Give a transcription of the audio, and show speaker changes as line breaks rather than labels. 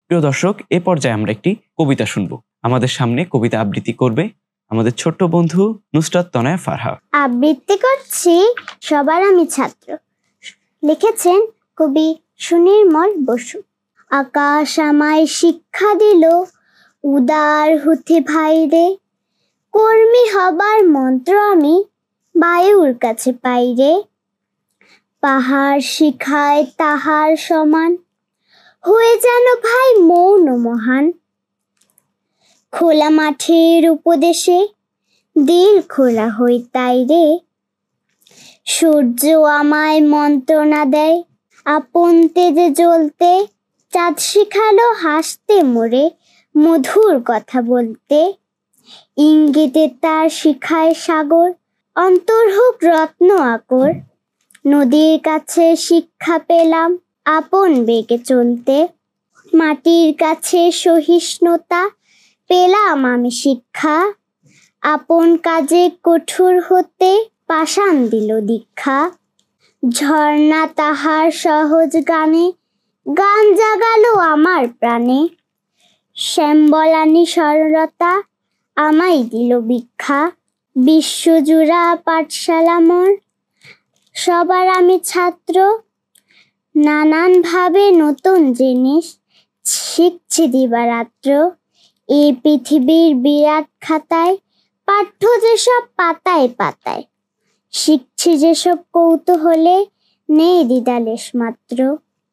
প্রিয় দর্শক, এ পর্যায়ে আমরা একটি কবিতা শুনবো। আমাদের সামনে কবিতা আবৃত্তি করবে আমাদের ছোট্ট বন্ধু নুসরাত তনয়া ফারহা।
আবৃত্তি করছি সবার আমি ছাত্র। লিখেছেন কবি সুনির্মল বসু। আকাশ আমায় শিক্ষা দিল উদার হতে ভাইরে, কর্মী হবার মন্ত্র আমি বায়ুর কাছে পাইরে। পাহাড় শিখায় তাহার সমান, হয়ে যেন ভাই মৌন মহান। খোলা মাঠের উপদেশে দিল খোলা হই তাই রে। সূর্য আমায় মন্ত্রণা দেয় আপন তেজে জ্বলতে, চাঁদ শিখালো হাসতে মোরে মধুর কথা বলতে। ইঙ্গিতে তার শিখায় সাগর অন্তর হোক রত্ন আকর। নদীর কাছে শিক্ষা পেলাম আপন বেগে চলতে, মাটির কাছে সহিষ্ণুতা পেলাম আমি শিক্ষা। আপন কাজে কঠোর হতে পাষাণ দিল দীক্ষা। ঝর্ণা তাহার সহজ গানে গান জাগালো আমার প্রাণে। শ্যামবলানি সরলতা আমায় দিল ভিক্ষা। বিশ্বজুড়া পাঠশালা মোর, সবার আমি ছাত্র। নানান ভাবে নতুন জিনিস শিখছি দিবারাত্র। এই পৃথিবীর বিরাট খাতায় পাঠ্য যেসব পাতায় পাতায়, শিখছি যেসব কৌতূহলে নেই দ্বিধালেশ মাত্র।